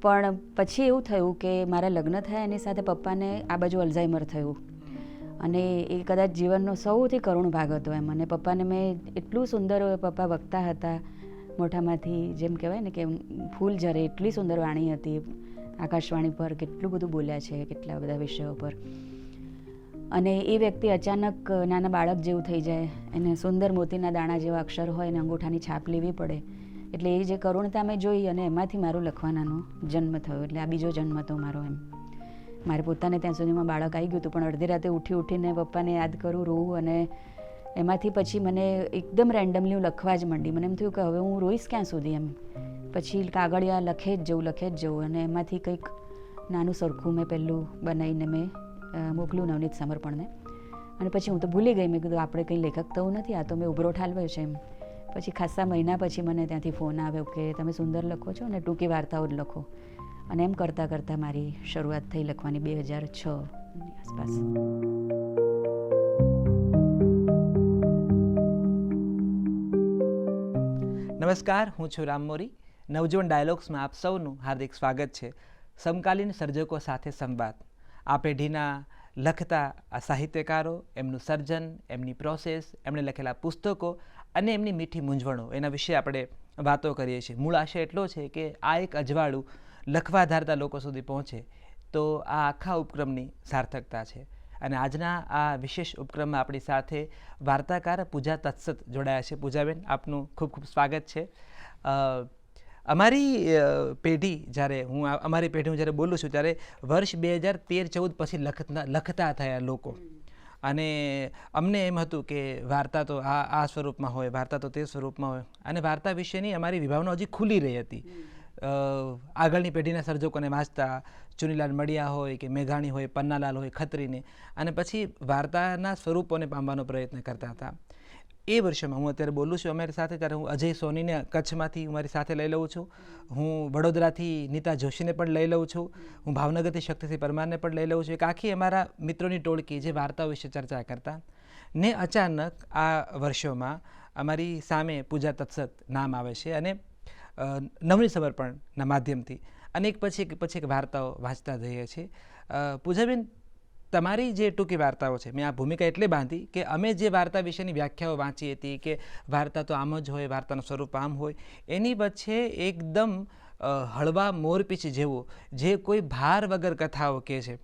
પણ પછી એવું થયું કે મારા લગ્ન થયા એની સાથે પપ્પાને આ બાજુ અલ્ઝાઇમર થયું અને એ કદાચ જીવનનો સૌથી કરુણ ભાગ હતો એમ. અને પપ્પાને મેં એટલું સુંદર પપ્પા વક્તા હતા, મોઢામાંથી જેમ કહેવાય ને કે ફૂલ ઝરે એટલી સુંદર વાણી હતી. આકાશવાણી પર કેટલું બધું બોલ્યા છે, કેટલા બધા વિષયો પર. અને એ વ્યક્તિ અચાનક નાના બાળક જેવું થઈ જાય, એને સુંદર મોતીના દાણા જેવા અક્ષર હોય અને અંગૂઠાની છાપ લેવી પડે. એટલે એ જે કરુણતા મેં જોઈ અને એમાંથી મારું લખવાનાનો જન્મ થયો. એટલે આ બીજો જન્મ હતો મારો એમ. મારે પોતાને ત્યાં સુધીમાં બાળક આવી ગયું હતું, પણ અડધી રાતે ઉઠીને પપ્પાને યાદ કરું, રોવું. અને એમાંથી પછી મને એકદમ રેન્ડમલી હું લખવા જ માંડી. મને એમ થયું કે હવે હું રોઈશ ક્યાં સુધી એમ. પછી કાગળિયા લખે જ જવું અને એમાંથી કંઈક નાનું સરખું મેં પહેલું બનાવીને મેં મોકલ્યું નવનીત સમર્પણને. અને પછી હું તો ભૂલી ગઈ. મેં કીધું આપણે કંઈ લેખક થવું નથી, આ તો મેં ઉભરો ઠાલવ્યો છે એમ. પછી ખાસા મહિના પછી મને ત્યાંથી ફોન આવ્યો કે તમે સુંદર લખો છો અને ટૂંકી વાર્તાઓ જ લખો. અને એમ કરતાં કરતાં મારી શરૂઆત થઈ લખવાની 2006ની આસપાસ. નમસ્કાર, હું છું રામ મોરી. નવજીવન ડાયલોગ્સમાં આપ સૌનું હાર્દિક સ્વાગત છે. સમકાલીન સર્જકો સાથે સંવાદ. આ પેઢીના લખતા આ સાહિત્યકારો, એમનું સર્જન, એમની પ્રોસેસ, એમણે લખેલા પુસ્તકો અને એમની મીઠી મૂંઝવણો, એના વિશે આપણે વાતો કરીએ છીએ. મૂળ આશય એટલો છે કે આ એક અજવાળું લખવા ધારતા લોકો સુધી પહોંચે તો આ આખા ઉપક્રમની સાર્થકતા છે. અને આજના આ વિશેષ ઉપક્રમમાં આપણી સાથે વાર્તાકાર પૂજા તત્સત જોડાયા છે. પૂજાબેન, આપનું ખૂબ ખૂબ સ્વાગત છે. અમારી પેઢી અમારી જ્યારે બોલું છું ત્યારે વર્ષ 2013-14 પછી લખતા થયા લોકો. અને અમને એમ હતું કે વાર્તા તો આ સ્વરૂપમાં હોય, વાર્તા તો તે સ્વરૂપમાં હોય. અને વાર્તા વિશેની અમારી વિભાવના હજી ખુલી રહી હતી. આગળની પેઢીના સર્જકોને વાંચતા, ચુનીલાલ મડિયા હોય કે મેઘાણી હોય, પન્નાલાલ હોય, ખત્રીને, અને પછી વાર્તાના સ્વરૂપોને પામવાનો પ્રયત્ન કરતા હતા. એ વર્ષોમાં હું અત્યારે બોલું છું અમારી સાથે, ત્યારે હું અજય સોનીને કચ્છમાંથી મારી સાથે લઈ લઉં છું. હું વડોદરાથી નીતા જોશીને પણ લઈ લઉં છું. હું ભાવનગરથી શક્તિસિંહ પરમારને પણ લઈ લઉં છું. એક આખી અમારા મિત્રોની ટોળકી જે વાર્તાઓ વિશે ચર્ચા કરતા. ને અચાનક આ વર્ષોમાં અમારી સામે પૂજા તત્સત નામ આવે છે અને નવનીત સમર્પણના માધ્યમથી અને એક પછી એક વાર્તાઓ વાંચતા જઈએ છીએ. પૂજાબેન, તમારી જે ટૂંકી વાર્તાઓ છે, મેં આ ભૂમિકા એટલે બાંધી કે અમે જે વાર્તા વિશેની વ્યાખ્યાઓ વાંચી હતી કે વાર્તા તો આમ જ હોય, વાર્તાનું સ્વરૂપ આમ હોય, એની વચ્ચે એકદમ હળવા મોરપીંછ જેવું જે કોઈ ભાર વગર કથાઓ કહે છે.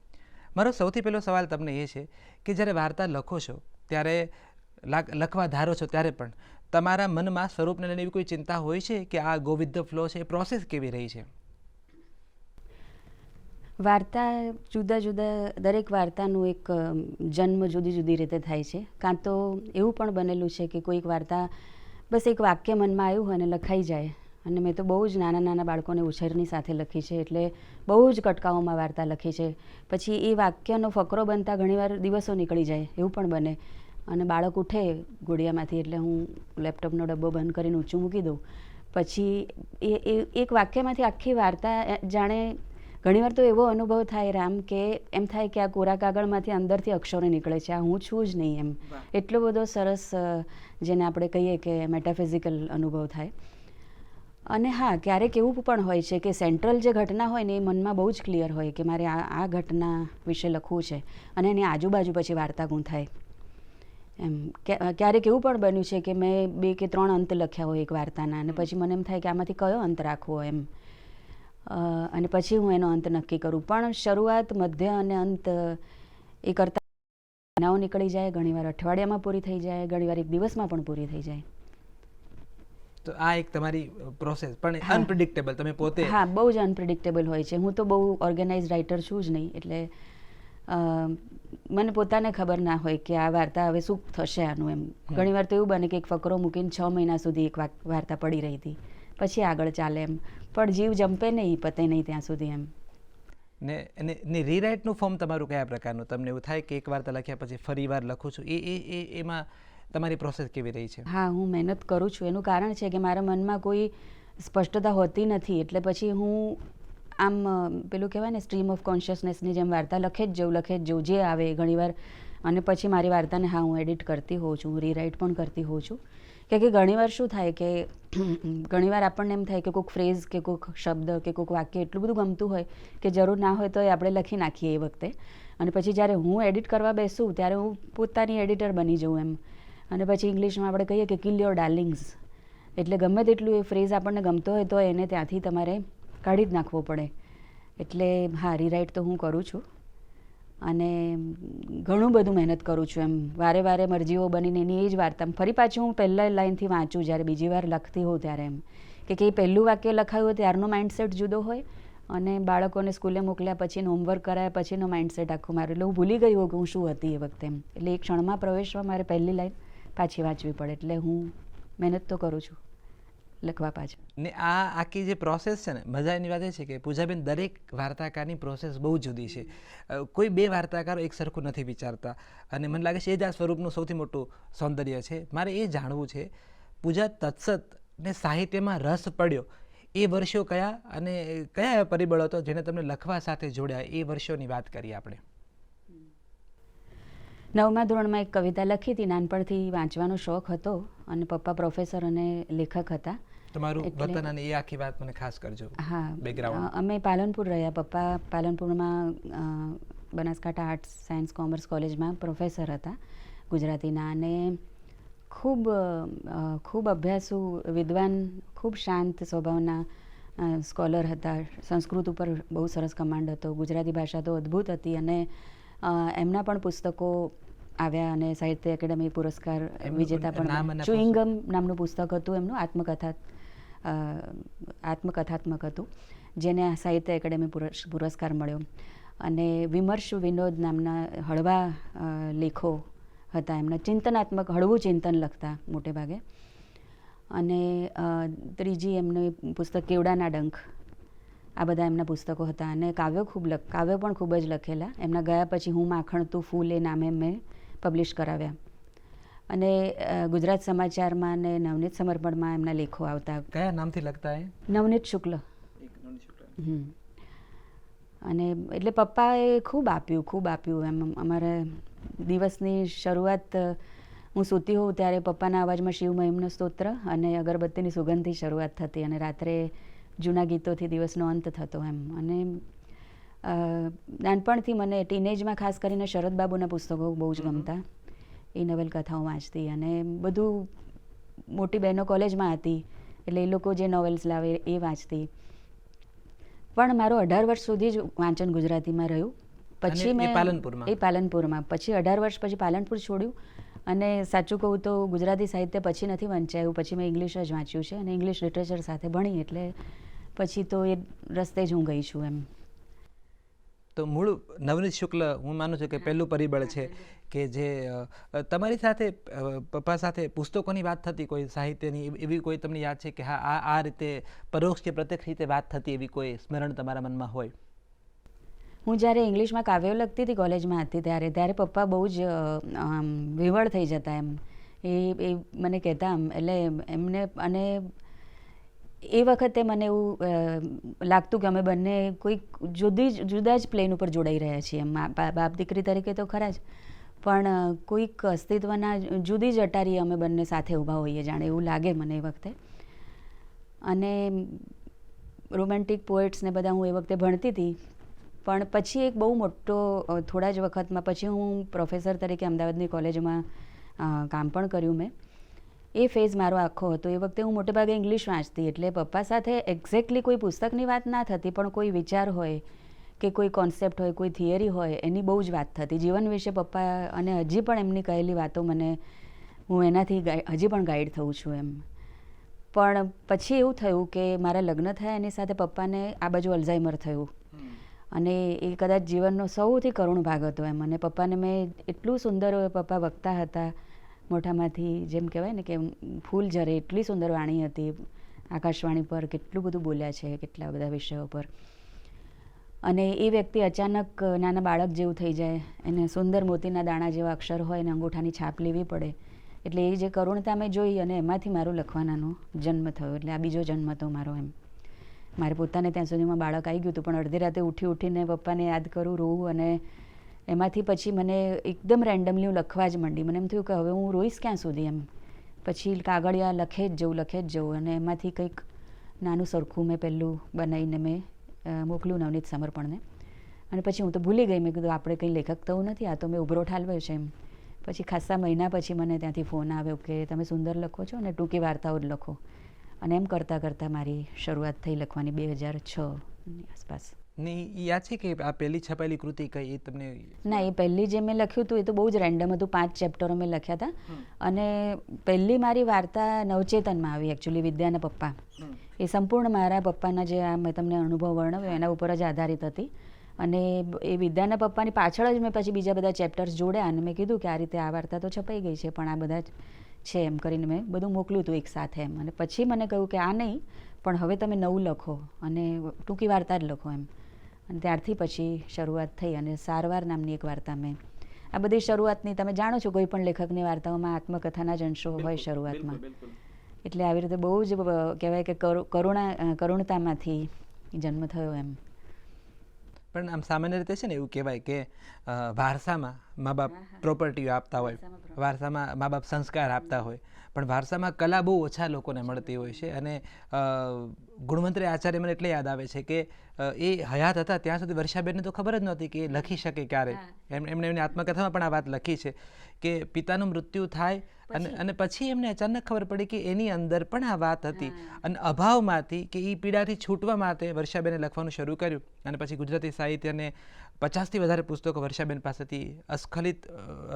મારો સૌથી પહેલો સવાલ તમને એ છે કે જ્યારે વાર્તા લખો છો ત્યારે, લખવા ધારો છો ત્યારે પણ તમારા મનમાં સ્વરૂપને લઈને એવી કોઈ ચિંતા હોય છે કે આ ગો વિથ ધ ફ્લો છે, એ પ્રોસેસ કેવી રહી છે? વાર્તા જુદા જુદા, દરેક વાર્તાનું એક જન્મ જુદી જુદી રીતે થાય છે. કાં તો એવું પણ બનેલું છે કે કોઈક વાર્તા બસ એક વાક્ય મનમાં આવ્યું હોય અને લખાઈ જાય. અને મેં તો બહુ જ નાના બાળકોને ઉછેરની સાથે લખી છે, એટલે બહુ જ કટકાઓમાં વાર્તા લખી છે. પછી એ વાક્યનો ફકરો બનતા ઘણીવાર દિવસો નીકળી જાય, એવું પણ બને. અને બાળક ઉઠે ઘોડિયામાંથી એટલે હું લેપટોપનો ડબ્બો બંધ કરીને ઊંચું મૂકી દઉં. પછી એ એક વાક્યમાંથી આખી વાર્તા જાણે, ઘણીવાર તો એવો અનુભવ થાય રામ કે એમ થાય કે આ કોરા કાગળમાંથી અંદરથી અક્ષરો નીકળે છે, આ હું છું જ નહીં એમ. એટલો બધો સરસ, જેને આપણે કહીએ કે મેટાફિઝિકલ અનુભવ થાય. અને હા, ક્યારેક એવું પણ હોય છે કે સેન્ટ્રલ જે ઘટના હોય ને એ મનમાં બહુ જ ક્લિયર હોય કે મારે આ ઘટના વિશે લખવું છે અને એની આજુબાજુ પછી વાર્તા ગૂંથાય એમ. ક્યારેક એવું પણ બન્યું છે કે મેં 2 કે 3 અંત લખ્યા હોય એક વાર્તાના, અને પછી મને એમ થાય કે આમાંથી કયો અંત રાખવો એમ. અને પછી હું એનો અંત નક્કી કરું. પણ શરૂઆત, મધ્ય અને અંત એ કરતાં મહિનાઓ નીકળી જાય, ઘણીવાર અઠવાડિયામાં પૂરી થઈ જાય, ઘણીવાર એક દિવસમાં પણ પૂરી થઈ જાય. તો આ એક તમારી પ્રોસેસ પણ અનપ્રિડિક્ટેબલ, તમે પોતે? હા, બહુ જ અનપ્રિડિક્ટેબલ હોય છે. હું તો બહુ ઓર્ગેનાઇઝ રાઇટર છું જ નહીં, એટલે મને પોતાને ખબર ના હોય કે આ વાર્તા હવે શું થશે આનું એમ. ઘણીવાર તો એવું બને કે એક ફકરો મૂકીને 6 મહિના સુધી એક વાર્તા પડી રહી હતી, પછી આગળ ચાલે એમ. પણ જીવ જંપે નહીં, પતે નહીં ત્યાં સુધી એમ. ને રીરાઇટનું ફોર્મ તમારું કયા પ્રકારનું? તમને એવું થાય કે એક વાર્તા લખ્યા પછી ફરી વાર લખું છું, એમાં તમારી પ્રોસેસ કેવી રહી છે? હા, હું મહેનત કરું છું. એનું કારણ છે કે મારા મનમાં કોઈ સ્પષ્ટતા હોતી નથી, એટલે પછી હું આમ પેલું કહેવાય ને, સ્ટ્રીમ ઓફ કોન્શિયસનેસની જેમ વાર્તા લખે જ જવું જે આવે ઘણીવાર. અને પછી મારી વાર્તાને હું એડિટ કરતી હોઉં છું, હું રીરાઇટ પણ કરતી હોઉં છું. કે ઘણીવાર શું થાય કે ઘણીવાર આપણને એમ થાય કે કોઈક ફ્રેઝ કે કોઈક શબ્દ કે કોઈક વાક્ય એટલું બધું ગમતું હોય કે જરૂર ના હોય તો એ આપણે લખી નાખીએ એ વખતે, અને પછી જ્યારે હું એડિટ કરવા બેસું ત્યારે હું પોતાની એડિટર બની જાઉં એમ. અને પછી ઇંગ્લિશમાં આપણે કહીએ કે કિલ યોર ડાર્લિંગ્સ, એટલે ગમે તેટલું એ ફ્રેઝ આપણને ગમતો હોય તો એને ત્યાંથી તમારે કાઢી જ નાખવો પડે. એટલે હા, રીરાઇટ તો હું કરું છું અને ઘણું બધું મહેનત કરું છું એમ. વારે વારે મરજીઓ બનીને એની એ જ વાર્તા ફરી પાછું હું પહેલાં લાઈનથી વાંચું જ્યારે બીજી વાર લખતી હોઉં ત્યારે એમ કે પહેલું વાક્ય લખાયું હોય ત્યારનો માઇન્ડસેટ જુદો હોય અને બાળકોને સ્કૂલે મોકલ્યા પછીનું હોમવર્ક કરાયા પછીનો માઇન્ડસેટ આખું મારું, એટલે હું ભૂલી ગઈ હોઉં કે હું શું હતી એ વખતે એમ. એટલે એક ક્ષણમાં પ્રવેશવા મારે પહેલી લાઈન પાછી વાંચવી પડે, એટલે હું મહેનત તો કરું છું લખવા પાછળ. ને આ આખી જે પ્રોસેસ છે ને, મજાની વાત એ છે કે પૂજાબેન દરેક વાર્તાકારની પ્રોસેસ બહુ જુદી છે. કોઈ બે વાર્તાકારો એક સરખું નથી વિચારતા અને મને લાગે છે એ જ આ સ્વરૂપનું સૌથી મોટું સૌંદર્ય છે. મારે એ જાણવું છે, પૂજા તત્સત ને સાહિત્યમાં રસ પડ્યો એ વર્ષો કયા અને કયા એવા પરિબળો હતો જેને તમને લખવા સાથે જોડ્યા, એ વર્ષોની વાત કરીએ આપણે. 9મા ધોરણમાં એક કવિતા લખી હતી. નાનપણથી વાંચવાનો શોખ હતો અને પપ્પા પ્રોફેસર અને લેખક હતા. તમારું વતન અને એ આખી વાત મને ખાસ કરજો. હા, બેકગ્રાઉન્ડ. અમે પાલનપુર રહ્યા. પપ્પા પાલનપુરમાં બનાસકાંઠા આર્ટ્સ સાયન્સ કોમર્સ કોલેજમાં પ્રોફેસર હતા ગુજરાતીના, અને ખૂબ અભ્યાસુ વિદ્વાન, ખૂબ શાંત સ્વભાવના સ્કોલર હતા. સંસ્કૃત ઉપર બહુ સરસ કમાન્ડ હતો. ગુજરાતી ભાષા તો અદ્ભુત હતી અને એમના પણ પુસ્તકો આવ્યા અને સાહિત્ય એકેડેમી પુરસ્કાર વિજેતા પણ. ચુઈંગમ નામનું પુસ્તક હતું એમનું, આત્મકથાત્મક હતું, જેને સાહિત્ય એકેડેમી પુરસ્કાર મળ્યો. અને વિમર્શ વિનોદ નામના હળવા લેખો હતા એમના, ચિંતનાત્મક હળવું ચિંતન લખતા મોટે ભાગે. અને ત્રીજી એમનું પુસ્તક કેવડાના ડંખ, આ બધા એમના પુસ્તકો હતા. અને કાવ્ય પણ ખૂબ જ લખેલા. એમના ગયા પછી હું માખણ તું ફૂલ એ નામે મેં પબ્લિશ કરાવ્યા. અને ગુજરાત સમાચારમાં અને નવનીત સમર્પણમાં એમના લેખો આવતા. કયા નામથી લખતા એ? નવનીત શુક્લ. અને એટલે પપ્પાએ ખૂબ આપ્યું એમ. અમારે દિવસની શરૂઆત હું સૂતી હોઉં ત્યારે પપ્પાના અવાજમાં શિવ મહિમનો સ્તોત્ર અને અગરબત્તીની સુગંધથી શરૂઆત થતી અને રાત્રે જૂના ગીતોથી દિવસનો અંત થતો એમ. અને નાનપણથી મને ટીનેજમાં ખાસ કરીને શરદબાબુના પુસ્તકો બહુ જ ગમતા. એ નવલકથાઓ વાંચતી અને બધું. મોટી બહેનો કોલેજમાં હતી એટલે એ લોકો જે નોવેલ્સ લાવે એ વાંચતી. પણ મારો 18 વર્ષ સુધી જ વાંચન ગુજરાતીમાં રહ્યું. પછી મેં પાલનપુરમાં પછી 18 વર્ષ પછી પાલનપુર છોડ્યું. અને સાચું કહું તો ગુજરાતી સાહિત્ય પછી નથી વંચાયું. પછી મેં ઇંગ્લિશ જ વાંચ્યું છે અને ઇંગ્લિશ લિટરેચર સાથે ભણી, એટલે પછી તો એ રસ્તે જ હું ગઈ છું એમ. તો મૂળ નવનીત શુક્લ હું માનું છું કે પહેલું પરિબળ છે કે જે તમારી સાથે પપ્પા સાથે પુસ્તકોની વાત થતી, કોઈ સાહિત્યની એવી કોઈ તમને યાદ છે કે હા આ રીતે પરોક્ષ કે પ્રત્યક્ષ રીતે વાત થતી, એવી કોઈ સ્મરણ તમારા મનમાં હોય? હું જ્યારે ઇંગ્લિશમાં કાવ્યો લખતી હતી કોલેજમાં હતી ત્યારે પપ્પા બહુ જ વિવળ થઈ જતા એમ. એ મને કહેતા એમ. એટલે એમને, અને એ વખતે મને એવું લાગતું કે અમે બંને કોઈક જુદા જ પ્લેન ઉપર જોડાઈ રહ્યા છીએ એમ. બાપ દીકરી તરીકે તો ખરા જ, પણ કોઈક અસ્તિત્વના જુદી જ અટારીએ અમે બંને સાથે ઊભા હોઈએ, જાણે એવું લાગે મને એ વખતે. અને રોમેન્ટિક પોએટ્સને બધા હું એ વખતે ભણતી હતી. પણ પછી એક બહુ મોટો, થોડા જ વખતમાં પછી હું પ્રોફેસર તરીકે અમદાવાદની કોલેજમાં કામ પણ કર્યું મેં. એ ફેઝ મારો આખો હતો. એ વખતે હું મોટે ભાગે ઇંગ્લિશ વાંચતી, એટલે પપ્પા સાથે એક્ઝેક્ટલી કોઈ પુસ્તકની વાત ના થતી, પણ કોઈ વિચાર હોય કે કોઈ કોન્સેપ્ટ હોય, કોઈ થિયરી હોય, એની બહુ જ વાત થતી જીવન વિશે. પપ્પા અને હજી પણ એમની કહેલી વાતો મને, હું એનાથી હજી પણ ગાઈડ થઉં છું એમ. પણ પછી એવું થયું કે મારા લગ્ન થયા એની સાથે પપ્પાને આ બાજુ અલ્ઝાઇમર થયું. અને એ કદાચ જીવનનો સૌથી કરુણ ભાગ હતો એમ. અને પપ્પાને મેં એટલું સુંદર, પપ્પા વક્તા હતા, મોઢામાંથી જેમ કહેવાય ને કે ફૂલ ઝરે એટલી સુંદર વાણી હતી. આકાશવાણી પર કેટલું બધું બોલ્યા છે, કેટલા બધા વિષયો પર. અને એ વ્યક્તિ અચાનક નાના બાળક જેવું થઈ જાય, એને સુંદર મોતીના દાણા જેવા અક્ષર હોય અને અંગૂઠાની છાપ લેવી પડે. એટલે એ જે કરુણતા મેં જોઈ અને એમાંથી મારું લખવાનાનો જન્મ થયો. એટલે આ બીજો જન્મ હતો મારો એમ. મારે પોતાને ત્યાં સુધીમાં બાળક આવી ગયું હતું, પણ અડધી રાતે ઉઠીને પપ્પાને યાદ કરું, રોવું. અને એમાંથી પછી મને એકદમ રેન્ડમલી હું લખવા જ માંડી. મને એમ થયું કે હવે હું રોઈશ ક્યાં સુધી એમ. પછી કાગળિયા લખે જ જવું અને એમાંથી કંઈક નાનું સરખું મેં પહેલું બનાવીને મેં મોકલ્યું નવનીત સમર્પણને. અને પછી હું તો ભૂલી ગઈ, મેં કીધું આપણે કંઈ લેખક તો નથી, આ તો મેં ઉભરો ઠાલવ્યો છે એમ. પછી ખાસા મહિના પછી મને ત્યાંથી ફોન આવ્યો કે તમે સુંદર લખો છો અને ટૂંકી વાર્તાઓ જ લખો. અને એમ કરતાં કરતાં મારી શરૂઆત થઈ લખવાની 2006ની આસપાસ. ને ઈ યાદ છે કે આ પહેલી છપાયેલી કૃતિ કઈ એ તમને? ના, એ પહેલી જે મેં લખ્યું હતું એ તો બહુ જ રેન્ડમ હતું. 5 ચેપ્ટરો મેં લખ્યા હતા. અને પહેલી મારી વાર્તા નવચેતનમાં આવી એકચ્યુઅલી, વિદ્યાના પપ્પા. એ સંપૂર્ણ મારા પપ્પાના જે આ મેં તમને અનુભવ વર્ણવ્યો એના ઉપર જ આધારિત હતી. અને એ વિદ્યાના પપ્પાની પાછળ જ મેં પછી બીજા બધા ચેપ્ટર્સ જોડ્યા અને મેં કીધું કે આ રીતે આ વાર્તા તો છપાઈ ગઈ છે પણ આ બધા જ છે એમ કરીને મેં બધું મોકલ્યું હતું એક સાથે એમ. અને પછી મને કહ્યું કે આ નહીં, પણ હવે તમે નવું લખો અને ટૂંકી વાર્તા જ લખો એમ. અને ત્યારથી પછી શરૂઆત થઈ અને સારવાર નામની એક વાર્તા મેં. આ બધી શરૂઆતની, તમે જાણો છો કોઈ પણ લેખકની વાર્તાઓમાં આત્મકથાના જ અંશો હોય શરૂઆતમાં. એટલે આવી રીતે બહુ જ કહેવાય કે કરુણતામાંથી જન્મ થયો એમ. પણ આમ સામાન્ય રીતે છે ને એવું કહેવાય કે વારસામાં મા બાપ પ્રોપર્ટીઓ આપતા હોય, વારસામાં મા બાપ સંસ્કાર આપતા હોય, પણ વારસામાં કલા બહુ ઓછા લોકોને મળતી હોય છે. અને ગુણવંતરી આચાર્ય મને એટલે યાદ આવે છે કે એ હયાત હતા ત્યાં સુધી વર્ષાબેનને તો ખબર જ નહોતી કે એ લખી શકે ક્યારે. એમણે એમની આત્મકથામાં પણ આ વાત લખી છે કે પિતાનું મૃત્યુ થાય અને પછી એમને અચાનક ખબર પડી કે એની અંદર પણ આ વાત હતી. અને અભાવમાંથી કે એ પીડાથી છૂટવા માટે વર્ષાબેને લખવાનું શરૂ કર્યું. અને પછી ગુજરાતી સાહિત્યને 50થી વધારે પુસ્તકો વર્ષાબેન પાસેથી અસ્ખલિત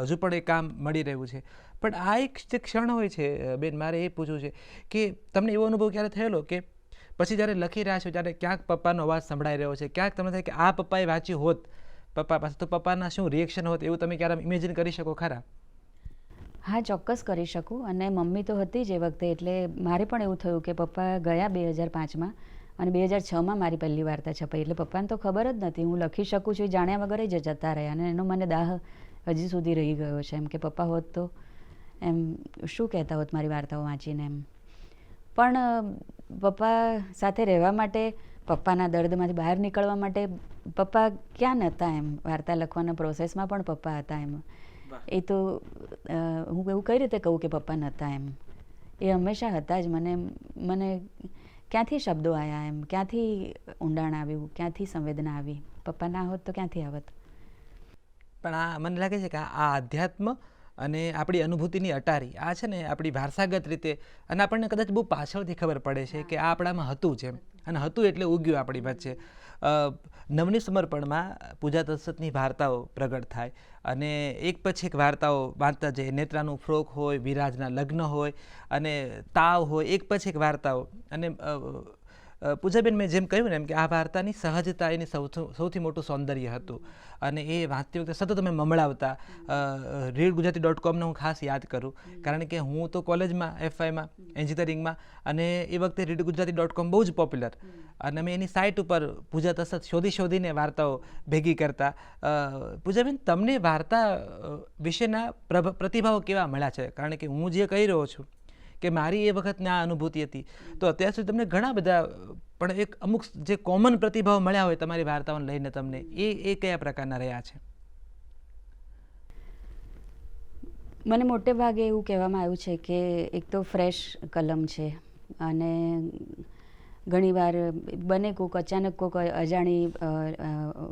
હજુ પણ એ કામ મળી રહ્યું છે. પણ આ એક જે ક્ષણ હોય છે બેન, મારે એ પૂછવું છે કે તમને એવો અનુભવ ક્યારે થયેલો કે પછી જ્યારે લખી રહ્યા છો ત્યારે ક્યાંક પપ્પાનો અવાજ સંભળાઈ રહ્યો છે, ક્યાંક તમને થાય કે આ પપ્પાએ વાંચ્યું હોત પપ્પા પાસે તો પપ્પાના શું રિએક્શન હોત, એવું તમે ક્યારે ઇમેજિન કરી શકો ખરા? હા, ચોક્કસ કરી શકું. અને મમ્મી તો હતી જ એ વખતે, એટલે મારે પણ એવું થયું કે પપ્પા ગયા 2005માં અને 2006માં મારી પહેલી વાર્તા છપાઈ. એટલે પપ્પાને તો ખબર જ નથી હું લખી શકું છું, એ જાણ્યા વગર જ જતા રહ્યા. અને એનો મને દાહ હજી સુધી રહી ગયો છે એમ કે પપ્પા હોત તો એમ શું કહેતા હોત મારી વાર્તાઓ વાંચીને એમ. પણ પપ્પા સાથે રહેવા માટે, પપ્પાના દર્દમાંથી બહાર નીકળવા માટે પપ્પા ક્યાં નહોતા એમ. વાર્તા લખવાના પ્રોસેસમાં પણ પપ્પા હતા એમ. એ તો હું એવું કઈ રીતે કહું કે પપ્પા નહોતા એમ. એ હંમેશા હતા જ. મને ક્યાંથી શબ્દો આવ્યા એમ, ક્યાંથી ઊંડાણ આવ્યું, ક્યાંથી સંવેદના આવી. પપ્પા ના હોત તો ક્યાંથી આવત. પણ આ મને લાગે છે કે આ આધ્યાત્મ અને આપણી અનુભૂતિની અટારી આ છે ને આપણી વારસાગત રીતે, અને આપણને કદાચ બહુ પાછળથી ખબર પડે છે કે આ આપણામાં હતું જ એમ. અને હતું એટલે ઉગ્યું આપણી વચ્ચે. નવનીત સમર્પણમાં પૂજા દશરથની વાર્તાઓ પ્રગટ થાય અને એક પછી એક વાર્તાઓ વાંચતા જઈએ. નેત્રાનું ફ્રોક હોય, વિરાજના લગ્ન હોય અને તાવ હોય, એક પછી એક વાર્તાઓ. અને પૂજાબેન, મેં જેમ કહ્યું ને એમ કે આ વાર્તાની સહજતા એની સૌથી મોટું સૌંદર્ય હતું. અને એ વાંચતી વખતે સતત અમે મમળાવતા. readgujarati.com હું ખાસ યાદ કરું, કારણ કે હું તો કોલેજમાં FYમાં એન્જિનિયરિંગમાં, અને એ વખતે readgujarati.com બહુ જ પોપ્યુલર. અને અમે એની સાઇટ ઉપર પૂજા દશરથ શોધીને વાર્તાઓ ભેગી કરતા. પૂજાબેન, તમને વાર્તા વિશેના પ્રતિભાવો કેવા મળ્યા છે? કારણ કે હું જે કહી રહ્યો છું કે મારી એ વખતની આ અનુભૂતિ હતી, તો અત્યાર સુધી તમને ઘણા બધા, પણ એક અમુક જે કોમન પ્રતિભાવ મળ્યા હોય તમારી વાર્તાઓને લઈને તમને, એ કયા પ્રકારના રહ્યા છે? મને મોટે ભાગે એવું કહેવામાં આવ્યું છે કે એક તો ફ્રેશ કલમ છે, અને ઘણીવાર બને કોઈક અચાનક કોઈક અજાણી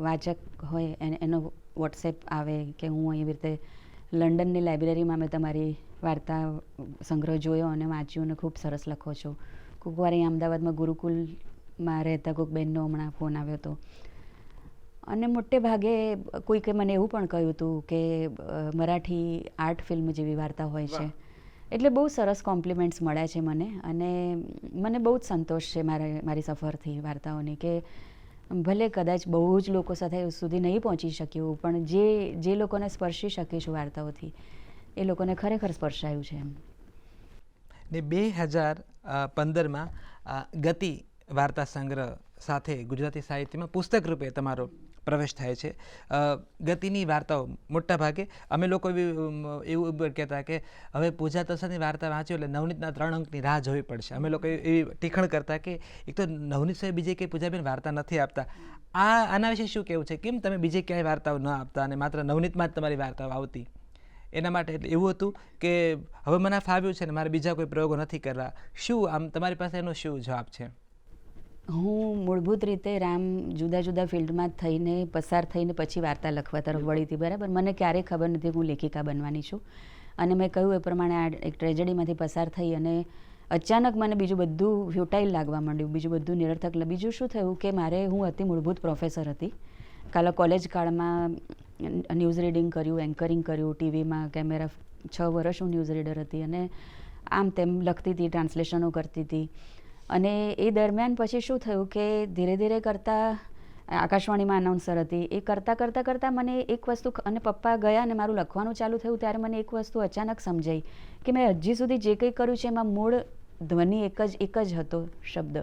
વાચક હોય એનો વોટ્સએપ આવે કે હું એવી રીતે લંડનની લાઇબ્રેરીમાં મેં તમારી વાર્તા સંગ્રહ જોયો અને વાંચ્યું અને ખૂબ સરસ લખો છો. કોઈક વાર અહીં અમદાવાદમાં ગુરુકુલમાં રહેતા કોઈક બેનનો હમણાં ફોન આવ્યો હતો. અને મોટે ભાગે કોઈકે મને એવું પણ કહ્યું હતું કે મરાઠી આર્ટ ફિલ્મ જેવી વાર્તા હોય છે. એટલે બહુ સરસ કોમ્પ્લિમેન્ટ્સ મળ્યા છે મને. અને મને બહુ જ સંતોષ છે મારી સફરથી વાર્તાઓની, કે ભલે કદાચ બહુ જ લોકો સુધી નહીં પહોંચી શક્યું, પણ જે લોકોને સ્પર્શી શકીશું વાર્તાઓથી, એ લોકોને ખરેખર સ્પર્શાયું છે એમ. ને 2015માં ગતિ વાર્તા સંગ્રહ સાથે ગુજરાતી સાહિત્યમાં પુસ્તક રૂપે તમારો પ્રવેશ થાય છે. ગતિની વાર્તાઓ મોટા ભાગે અમે લોકો એવું કહેતા કે હવે પૂજા દશરથની વાર્તા વાંચ્યો એટલે નવનીતના 3 અંકની રાહ જોવી પડશે. અમે લોકો એવી ટીખણ કરતા કે એક તો નવનીત સાહેબ બીજે કંઈ પૂજાબેન વાર્તા નથી આપતા. આના વિશે શું કહેવું છે? કેમ તમે બીજે ક્યાંય વાર્તાઓ ન આપતા અને માત્ર નવનીતમાં જ તમારી વાર્તાઓ આવતી? એના માટે એટલે એવું હતું કે હવે મને આ ફાવ્યું છે ને મારે બીજા કોઈ પ્રયોગો નથી કરવા. શું આમ તમારી પાસે એનો શું જવાબ છે? હું મૂળભૂત રીતે રામ જુદા જુદા ફિલ્ડમાં થઈને પસાર થઈને પછી વાર્તા લખવા તરફ વળી હતી, બરાબર. મને ક્યારેય ખબર નથી હું લેખિકા બનવાની છું, અને મેં કહ્યું એ પ્રમાણે આ એક ટ્રેજેડીમાંથી પસાર થઈ અને અચાનક મને બીજું બધું ફ્યુટાઇલ લાગવા માંડ્યું, બીજું બધું નિરર્થક. બીજું શું થયું કે મારે હું અતિ મૂળભૂત પ્રોફેસર હતી. કોલેજ કાળમાં ન્યૂઝ રીડિંગ કર્યું, એન્કરિંગ કર્યું, ટીવીમાં કેમેરા, 6 વર્ષ હું ન્યૂઝ રીડર હતી અને આમ તેમ લખતી હતી, ટ્રાન્સલેશનો કરતી હતી. અને એ દરમિયાન પછી શું થયું કે ધીરે ધીરે કરતાં આકાશવાણીમાં અનાઉન્સર હતી, એ કરતાં મને એક વસ્તુ, અને પપ્પા ગયા અને મારું લખવાનું ચાલુ થયું ત્યારે મને એક વસ્તુ અચાનક સમજાઈ કે મેં હજી સુધી જે કંઈ કર્યું છે એમાં મૂળ ધ્વનિ એક જ હતો, શબ્દ.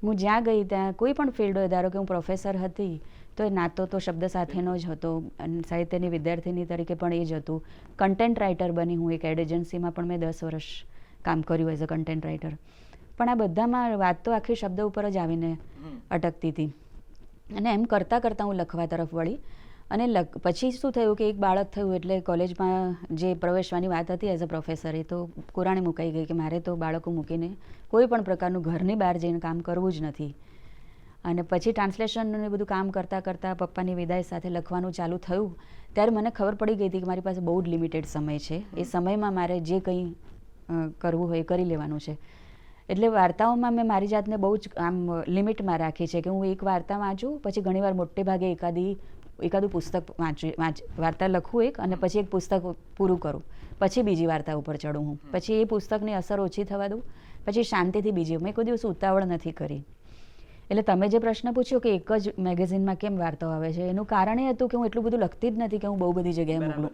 હું જ્યાં ગઈ ત્યાં કોઈ પણ ફિલ્ડ હોય, ધારો કે હું પ્રોફેસર હતી તો એ નાતો તો શબ્દ સાથેનો જ હતો, અને સાહિત્યની વિદ્યાર્થીની તરીકે પણ એ જ હતું. કન્ટેન્ટ રાઇટર બની હું એક એડ એજન્સીમાં, પણ મેં 10 વર્ષ કામ કર્યું એઝ અ કન્ટેન્ટ રાઇટર. પણ આ બધામાં વાત તો આખી શબ્દ ઉપર જ આવીને અટકતી હતી. અને એમ કરતાં હું લખવા તરફ વળી. અને પછી શું થયું કે એક બાળક થયું એટલે કોલેજમાં જે પ્રવેશવાની વાત હતી એઝ અ પ્રોફેસર, એ તો કુરાણે મુકાઈ ગઈ કે મારે તો બાળકો મૂકીને કોઈ પણ પ્રકારનું ઘરની બહાર જઈને કામ કરવું જ નથી. અને પછી ટ્રાન્સલેશનનું બધું કામ કરતાં પપ્પાની વિદાય સાથે લખવાનું ચાલુ થયું ત્યારે મને ખબર પડી ગઈ હતી કે મારી પાસે બહુ જ લિમિટેડ સમય છે. એ સમયમાં મારે જે કંઈ કરવું હોય એ કરી લેવાનું છે. એટલે વાર્તાઓમાં મેં મારી જાતને બહુ જ આમ લિમિટમાં રાખી છે કે હું એક વાર્તા વાંચું, પછી ઘણીવાર મોટે ભાગે એકાદું પુસ્તક વાર્તા લખું એક, અને પછી એક પુસ્તક પૂરું કરું, પછી બીજી વાર્તા ઉપર ચડું હું, પછી એ પુસ્તકની અસર ઓછી થવા દઉં, પછી શાંતિથી બીજી. મેં કોઈ દિવસ ઉતાવળ નથી કરી. એટલે તમે જે પ્રશ્ન પૂછ્યો કે એક જ મેગેઝિનમાં કેમ વાર્તાઓ આવે છે, એનું કારણ એ હતું કે હું એટલું બધું લખતી જ નથી કે હું બહુ બધી જગ્યાએ મોકલું.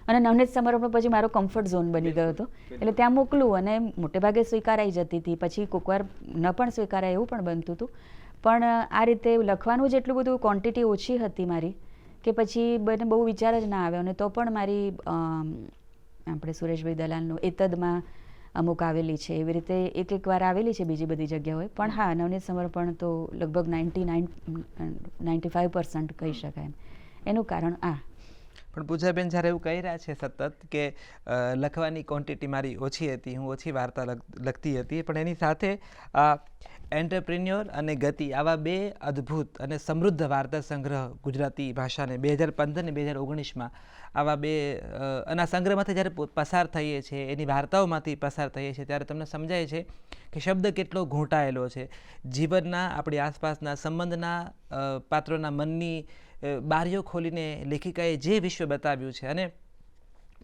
અને નવનીત સમારોહમાં પછી મારો કમ્ફર્ટ ઝોન બની ગયો હતો, એટલે ત્યાં મોકલું અને મોટે ભાગે સ્વીકારાઈ જતી હતી. પછી કોઈકવાર ન પણ સ્વીકારાય એવું પણ બનતું હતું. પણ આ રીતે લખવાનું જ એટલું બધું ક્વોન્ટિટી ઓછી હતી મારી કે પછી મને બહુ વિચાર જ ના આવ્યો. અને તો પણ મારી આપણે સુરેશભાઈ દલાલનું એતદમાં અમુક આવેલી છે, એવી રીતે એક વાર આવેલી છે બીજી બધી જગ્યાઓએ. પણ હા, નવનીત સમર્પણ તો લગભગ 95% કહી શકાય. એનું કારણ પણ પૂજાબેન જ્યારે એવું કહી રહ્યા છે સતત કે લખવાની ક્વોન્ટિટી મારી ઓછી હતી, હું ઓછી વાર્તા લખતી હતી, પણ એની સાથે એન્ટરપ્રિન્યોર અને ગતિ આવા 2 અદ્ભુત અને સમૃદ્ધ વાર્તા સંગ્રહ ગુજરાતી ભાષાને 2015 ને 2019માં આવા 2 અને આ સંગ્રહમાંથી જ્યારે પસાર થઈએ છીએ, એની વાર્તાઓમાંથી પસાર થઈએ છીએ, ત્યારે તમને સમજાય છે કે શબ્દ કેટલો ઘૂંટાયેલો છે. જીવનના, આપણી આસપાસના સંબંધના, પાત્રોના મનની બારીઓ ખોલીને લેખિકાએ જે વિશ્વ બતાવ્યું છે. અને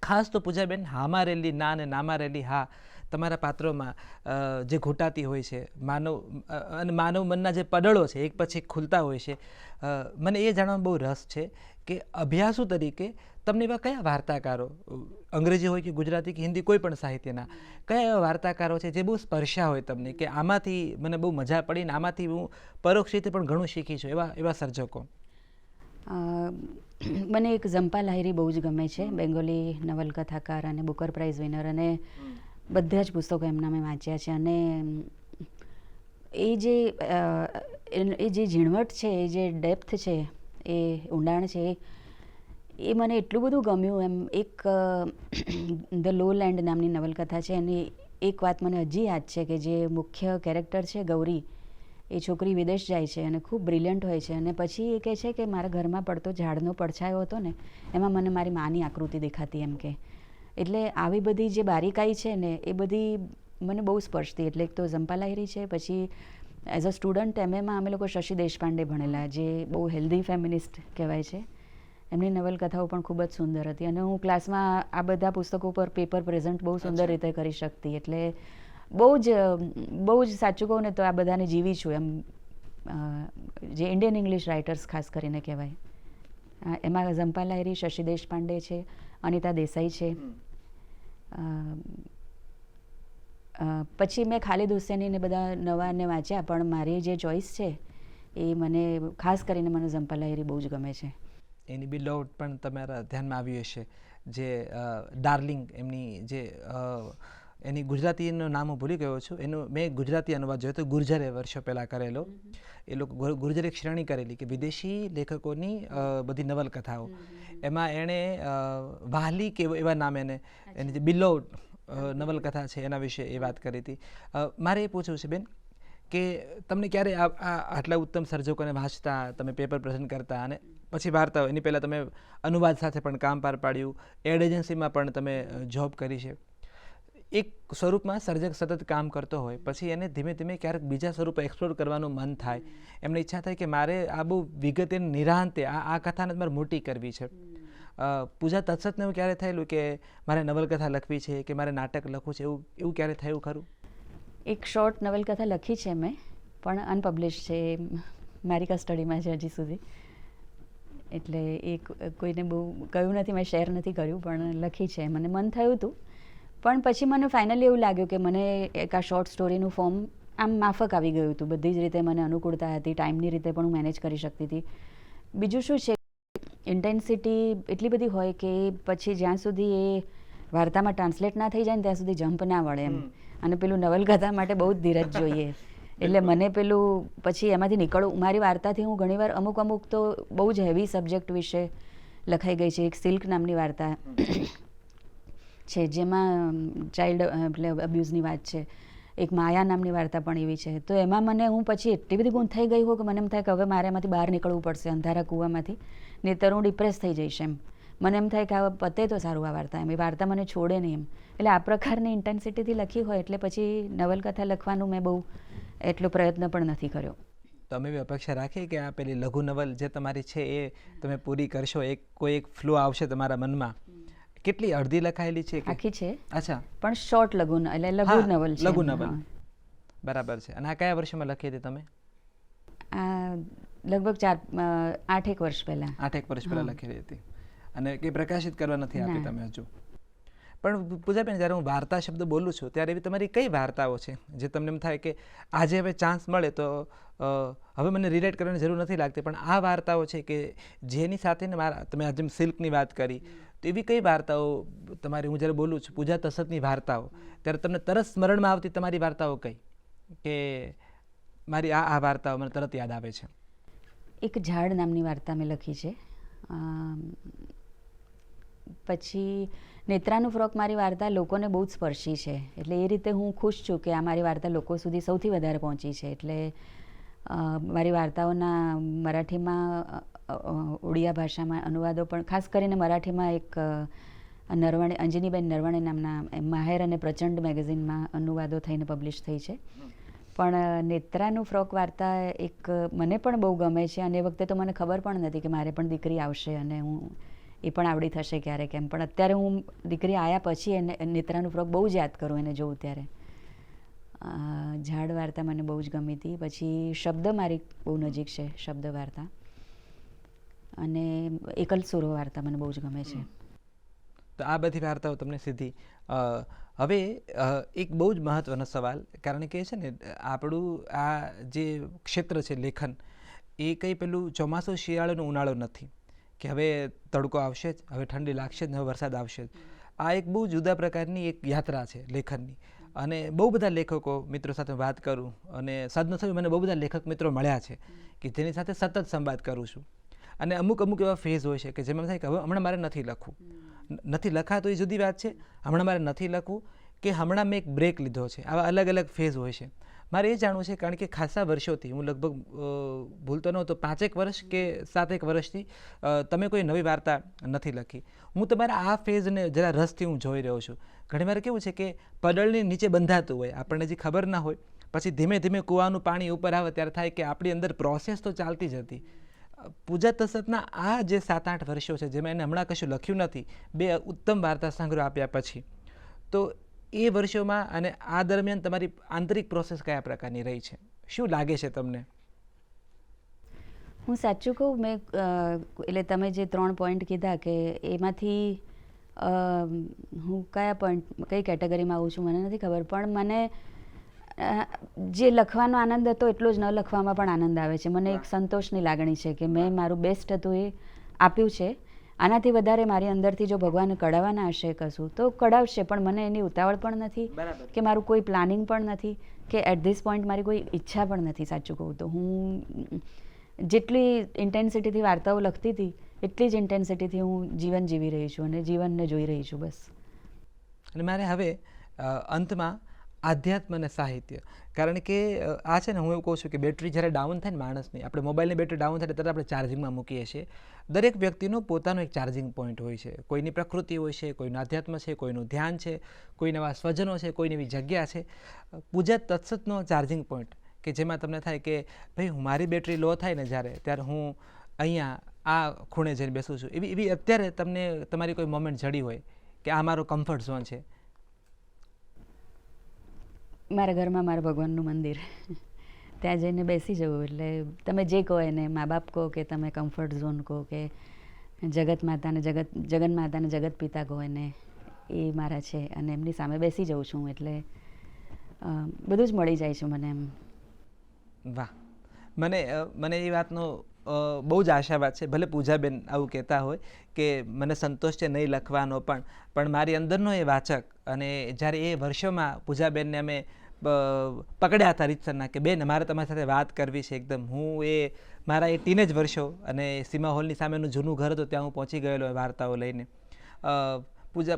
ખાસ તો પૂજાબેન, હામાં રહેલી ના અને નામાં રહેલી હા તમારા પાત્રોમાં જે ઘૂંટાતી હોય છે, માનવ મનના જે પડળો છે એક પછી ખુલતા હોય છે. મને એ જાણવામાં બહુ રસ છે કે અભ્યાસુ તરીકે તમને એવા કયા વાર્તાકારો, અંગ્રેજી હોય કે ગુજરાતી કે હિન્દી, કોઈ પણ સાહિત્યના, કયા એવા વાર્તાકારો છે જે બહુ સ્પર્શ્યા હોય તમને, કે આમાંથી મને બહુ મજા પડી ને આમાંથી હું પરોક્ષ રીતે પણ ઘણું શીખી છું, એવા સર્જકો? મને એક ઝંપા લાહિરી બહુ જ ગમે છે, બેંગોલી નવલકથાકાર અને બુકર પ્રાઇઝ વિનર, અને બધા જ પુસ્તકો એમના મેં વાંચ્યા છે. અને એ જે ઝીણવટ છે, એ જે ડેપ્થ છે, એ ઊંડાણ છે, એ મને એટલું બધું ગમ્યું. એમ એક ધ લો લેન્ડ નામની નવલકથા છે, અને એક વાત મને હજી યાદ છે કે જે મુખ્ય કેરેક્ટર છે ગૌરી, એ છોકરી વિદેશ જાય છે અને ખૂબ બ્રિલિયન્ટ હોય છે, અને પછી એ કહે છે કે મારા ઘરમાં પડતો ઝાડનો પડછાયો હતો ને, એમાં મને મારી માની આકૃતિ દેખાતી, એમ કે. એટલે આવી બધી જે બારીકાઈ છે ને, એ બધી મને બહુ સ્પર્શતી. એટલે એક તો ઝંપા લાહિરી છે, પછી એઝ અ સ્ટુડન્ટ એમએમાં અમે લોકો શશી દેશપાંડે ભણેલા, જે બહુ હેલ્ધી ફેમિનિસ્ટ કહેવાય છે. એમની નવલકથાઓ પણ ખૂબ જ સુંદર હતી. અને હું ક્લાસમાં આ બધા પુસ્તકો પર પેપર પ્રેઝન્ટ બહુ સુંદર રીતે કરી શકતી. એટલે બહુ જ સાચું કહું ને તો આ બધાને જીવી છું એમ. જે ઇન્ડિયન ઇંગ્લિશ રાઇટર્સ ખાસ કરીને કહેવાય, એમાં ઝંપા લાહિરી, શશી દેશપાંડે છે, અનિતા દેસાઈ છે. પછી મેં ખાલિદ હુસેનીને બધા નવાને વાંચ્યા, પણ મારી જે ચોઈસ છે એ મને ખાસ કરીને મને ઝંપા લાહિરી બહુ જ ગમે છે. એની બિલોવ્ડ પણ તમારા ધ્યાનમાં આવી હશે, જે ડાર્લિંગ, એમની જે એની ગુજરાતીનું નામ હું ભૂલી ગયો છું, એનું મેં ગુજરાતી અનુવાદ જોયો તો ગુર્જરે વર્ષો પહેલાં કરેલો. એ લોકો ગુર્જરે એક શ્રેણી કરેલી કે વિદેશી લેખકોની બધી નવલકથાઓ, એમાં એણે વાહલી કે એવા નામે એની જે બિલોવ્ડ નવલકથા છે એના વિશે એ વાત કરી હતી. મારે એ પૂછવું છે બેન કે તમને ક્યારે આટલા ઉત્તમ સર્જકોને વાંચતા, તમે પેપર પ્રેઝન્ટ કરતા અને પછી વાર્તાઓ, એની પહેલાં તમે અનુવાદ સાથે પણ કામ પાર પાડ્યું, એડ એજન્સીમાં પણ તમે જોબ કરી છે. એક સ્વરૂપમાં સર્જક સતત કામ કરતો હોય પછી એને ધીમે ધીમે ક્યારેક બીજા સ્વરૂપે એક્સપ્લોર કરવાનું મન થાય, એમને ઈચ્છા થાય કે મારે આ બહુ વિગતે નિરાંતે આ કથાને મારે મોટી કરવી છે. પૂજા તત્સતને એવું ક્યારે થયેલું કે મારે નવલકથા લખવી છે કે મારે નાટક લખવું છે, એવું ક્યારે થયું ખરું? એક શોર્ટ નવલકથા લખી છે મેં, પણ અનપબ્લિશ છે, મારી કસ્ટડીમાં છે હજી સુધી, એટલે એ કોઈને બહુ કહ્યું નથી, મેં શેર નથી કર્યું, પણ લખી છે. મને મન થયું હતું, પણ પછી મને ફાઇનલી એવું લાગ્યું કે મને એક આ શોર્ટ સ્ટોરીનું ફોર્મ આમ માફક આવી ગયું હતું. બધી જ રીતે મને અનુકૂળતા હતી, ટાઈમની રીતે પણ હું મેનેજ કરી શકતી હતી. બીજું શું છે, ઇન્ટેન્સિટી એટલી બધી હોય કે પછી જ્યાં સુધી એ વાર્તામાં ટ્રાન્સલેટ ના થઈ જાય ને ત્યાં સુધી જમ્પ ના વળે એમ. અને પેલું નવલકથા માટે બહુ જ ધીરજ જોઈએ. એટલે મને પેલું પછી એમાંથી નીકળવું, મારી વાર્તાથી હું ઘણીવાર અમુક તો બહુ જ હેવી સબ્જેક્ટ વિશે લખાઈ ગઈ છે. એક સિલ્ક નામની વાર્તા છે જેમાં ચાઇલ્ડ એટલે અબ્યુઝની વાત છે. એક માયા નામની વાર્તા પણ એવી છે. તો એમાં મને હું પછી એટલી બધી ગૂંથાઈ ગઈ હોય કે મને એમ થાય કે હવે મારે એમાંથી બહાર નીકળવું પડશે અંધારા કૂવામાંથી, નહીંતર હું ડિપ્રેસ થઈ જઈશ એમ. મને એમ થાય કે આ પતે તો સારું આ વાર્તા, એમ એ વાર્તા મને છોડે નહીં એમ. એટલે આ પ્રકારની ઇન્ટેન્સિટીથી લખી હોય એટલે પછી નવલકથા લખવાનું મેં બહુ એટલો પ્રયત્ન પણ નથી કર્યો. તમે બી અપેક્ષા રાખી કે આ પેલી લઘુ નવલ જે તમારી છે એ તમે પૂરી કરશો, કોઈ એક ફ્લો આવશે તમારા મનમાં? કેટલી અડધી લખાયેલી છે? આખી છે. અચ્છા, પણ શોર્ટ લઘુ એટલે લઘુ નવલ છે. લઘુ નવલ, બરાબર છે. અને આ કયા વર્ષમાં લખી હતી તમે? આ લગભગ 8-1 વર્ષ પહેલાં. 8-1 વર્ષ પહેલાં લખેલી હતી અને કંઈ પ્રકાશિત કરવા નથી આપી તમે હજુ? પણ પૂજાબેન, જ્યારે હું વાર્તા શબ્દ બોલું છું ત્યારે એવી તમારી કઈ વાર્તાઓ છે જે તમને એમ થાય કે આજે હવે ચાન્સ મળે તો હવે મને રિલેટ કરવાની જરૂર નથી લાગતી, પણ આ વાર્તાઓ છે કે જેની સાથે ને તમે જેમ સિલ્કની વાત કરી, તો એવી કઈ વાર્તાઓ તમારી, હું જ્યારે બોલું છું પૂજા તસતની વાર્તાઓ, ત્યારે તમને તરત સ્મરણમાં આવતી તમારી વાર્તાઓ કઈ કે મારી આ વાર્તાઓ મને તરત યાદ આવે છે? એક ઝાડ નામની વાર્તા મેં લખી છે. પછી નેત્રાનું ફ્રોક મારી વાર્તા લોકોને બહુ જ સ્પર્શી છે. એટલે એ રીતે હું ખુશ છું કે આ મારી વાર્તા લોકો સુધી સૌથી વધારે પહોંચી છે. એટલે મારી વાર્તાઓના મરાઠીમાં, ઓડિયા ભાષામાં અનુવાદો પણ, ખાસ કરીને મરાઠીમાં એક નરવણે, અંજનીબેન નરવણે નામના માહેર અને પ્રચંડ મેગેઝિનમાં અનુવાદો થઈને પબ્લિશ થઈ છે. પણ નેત્રાનું ફ્રોક વાર્તા એક મને પણ બહુ ગમે છે અને એ વખતે તો મને ખબર પણ નથી કે મારે પણ દીકરી આવશે અને હું એ પણ આવડી થશે ક્યારેક એમ. પણ અત્યારે હું દીકરી આવ્યા પછી એને નેત્રાનું ફ્રોક બહુ જ યાદ કરું એને જોઉં ત્યારે. ઝાડ વાર્તા મને બહુ જ ગમી હતી. પછી શબ્દ મારી બહુ નજીક છે, શબ્દ વાર્તા, અને એકલ સુરો વાર્તા મને બહુ જ ગમે છે. તો આ બધી વાર્તાઓ તમને સીધી. હવે એક બહુ જ મહત્વનો સવાલ, કારણ કે છે ને આપણું આ જે ક્ષેત્ર છે લેખન, એ કંઈ પેલું ચોમાસું શિયાળોનો ઉનાળો નથી કે હવે તડકો આવશે જ, હવે ઠંડી લાગશે જ, હવે વરસાદ આવશે જ. આ એક બહુ જુદા પ્રકારની એક યાત્રા છે લેખનની. અને બહુ બધા લેખકો મિત્રો સાથે વાત કરું અને સદનસીબે મને બહુ બધા લેખક મિત્રો મળ્યા છે કે જેની સાથે સતત સંવાદ કરું છું. અને અમુક એવા ફેઝ હોય છે કે જેમાં થાય કે હવે હમણાં મારે નથી લખવું, નથી લખાતું એ જુદી વાત છે, હમણાં મારે નથી લખવું કે હમણાં મેં એક બ્રેક લીધો છે. આવા અલગ અલગ ફેઝ હોય છે. મારે એ જાણવું છે, કારણ કે ખાસા વર્ષોથી હું લગભગ ભૂલતો નહોતો 5-1 વર્ષ કે 7-1 વર્ષથી તમે કોઈ નવી વાર્તા નથી લખી. હું તમારા આ ફેઝને જરા રસથી હું જોઈ રહ્યો છું. ઘણીવાર કેવું છે કે પડળની નીચે બંધાતું હોય, આપણને જે ખબર ના હોય, પછી ધીમે ધીમે કૂવાનું પાણી ઉપર આવે ત્યારે થાય કે આપણી અંદર પ્રોસેસ તો ચાલતી જ હતી. પૂજા તસતના આ જે 7-8 વર્ષો છે જેમાં એને હમણાં કશું લખ્યું નથી, 2 ઉત્તમ વાર્તા સંગ્રહ આપ્યા પછી, તો એ વર્ષોમાં અને આ દરમિયાન તમારી આંતરિક પ્રોસેસ કયા પ્રકારની રહી છે? શું લાગે છે તમને? હું સાચું કહું, મેં એટલે તમે જે 3 પોઈન્ટ કીધા કે એમાંથી હું કયા પોઈન્ટ, કઈ કેટેગરીમાં આવું છું મને નથી ખબર, પણ મને જે લખવાનો આનંદ હતો એટલો જ ન લખવામાં પણ આનંદ આવે છે. મને એક સંતોષની લાગણી છે કે મેં મારું બેસ્ટ હતું એ આપ્યું છે આનાથી વધારે મારી અંદરથી જો ભગવાન કઢાવવાના હશે કશું તો કઢાવશે, પણ મને એની ઉતાવળ પણ નથી બરાબર. કે મારું કોઈ પ્લાનિંગ પણ નથી કે એટ ધીસ પોઈન્ટ મારી કોઈ ઈચ્છા પણ નથી. સાચું કહું તો હું જેટલી ઇન્ટેન્સિટીથી વાર્તાઓ લખતી હતી એટલી જ ઇન્ટેન્સિટીથી હું જીવન જીવી રહી છું અને જીવનને જોઈ રહી છું બસ. અને મારે હવે અંતમાં આધ્યાત્મ અને સાહિત્ય, કારણ કે આ છે ને, હું એવું કહું છું કે બેટરી જ્યારે ડાઉન થાય ને માણસની, આપણે મોબાઈલની બેટરી ડાઉન થાય ત્યારે આપણે ચાર્જિંગમાં મૂકીએ છીએ. દરેક વ્યક્તિનો પોતાનો એક ચાર્જિંગ પોઈન્ટ હોય છે. કોઈની પ્રકૃતિ હોય છે, કોઈનું આધ્યાત્મ છે, કોઈનું ધ્યાન છે, કોઈ નવા સ્વજનો છે, કોઈ નવી જગ્યા છે. પૂજા તત્સતનો ચાર્જિંગ પોઈન્ટ કે જેમાં તમને થાય કે ભાઈ હું મારી બેટરી લો થાય ને ત્યારે હું અહીંયા આ ખૂણે જઈને બેસું છું. એવી અત્યારે તમને તમારી કોઈ મોમેન્ટ જડી હોય કે આ મારો કમ્ફર્ટ ઝોન છે? મારા ઘરમાં મારા ભગવાનનું મંદિર, ત્યાં જઈને બેસી જવું. એટલે તમે જે કહો એને, મા બાપ કહો કે તમે કમ્ફર્ટ ઝોન કહો કે જગત માતાને જગત પિતા કહો એને, એ મારા છે અને એમની સામે બેસી જાઉં છું. એટલે બધું જ મળી જાય છે મને એમ. વાહ, મને એ વાતનો બહુ જ આશાવાદ છે. ભલે પૂજાબેન આવું કહેતા હોય કે મને સંતોષ છે નહીં લખવાનો, પણ મારી અંદરનો એ વાચક, અને જ્યારે એ વર્ષોમાં પૂજાબેનને અમે પકડ્યા હતા રીતસરના કે બેન મારે તમારી સાથે વાત કરવી છે એકદમ, હું મારા એ ટીનેજ વર્ષો અને સીમા હોલની સામેનું જૂનું ઘર હતું ત્યાં હું પહોંચી ગયેલો વાર્તાઓ લઈને.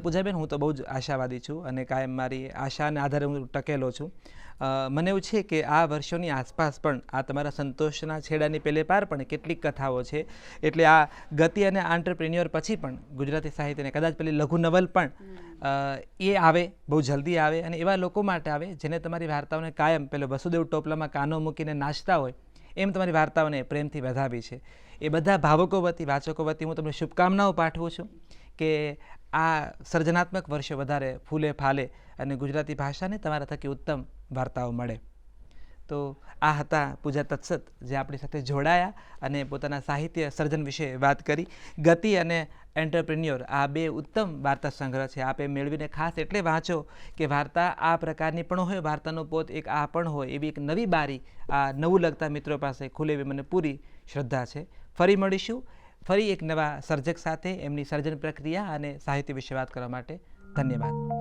પૂજાબેન, હું તો બહુ જ આશાવાદી છું અને કાયમ મારી આશાના આધારે હું ટકેલો છું. મને એવું છે કે આ વર્ષોની આસપાસ પણ આ તમારા સંતોષના છેડાની પેલે પાર પણ કેટલીક કથાઓ છે. એટલે આ ગતિ અને આંટ્રપ્રિન્યોર પછી પણ ગુજરાતી સાહિત્યને કદાચ પેલી લઘુ નવલ પણ એ આવે, બહુ જલ્દી આવે, અને એવા લોકો માટે આવે જેને તમારી વાર્તાઓને કાયમ પેલો વસુદેવ ટોપલામાં કાનો મૂકીને નાચતા હોય એમ તમારી વાર્તાઓને પ્રેમથી વધાવી છે. એ બધા ભાવકો વતી, વાચકો વતી હું તમને શુભકામનાઓ પાઠવું છું કે આ સર્જનાત્મક વર્ષો વધારે ફૂલે ફાલે અને ગુજરાતી ભાષાને તમારા થકી ઉત્તમ વાર્તાઓ મળે. તો આ હતા પૂજા તત્સત, જે આપણી સાથે જોડાયા અને પોતાના સાહિત્ય સર્જન વિશે વાત કરી. ગતિ અને એન્ટરપ્રિન્યોર આ બે ઉત્તમ વાર્તા સંગ્રહ છે. આપે મેળવીને ખાસ એટલે વાંચો કે વાર્તા આ પ્રકારની પણ હોય, વાર્તાનો પોત એક આ પણ હોય, એવી એક નવી બારી આ નવું લખતા મિત્રો પાસે ખુલે એવી મને પૂરી શ્રદ્ધા છે. ફરી મળીશું ફરી એક નવા સર્જક સાથે, એમની સર્જન પ્રક્રિયા અને સાહિત્ય વિશે વાત કરવા માટે. ધન્યવાદ.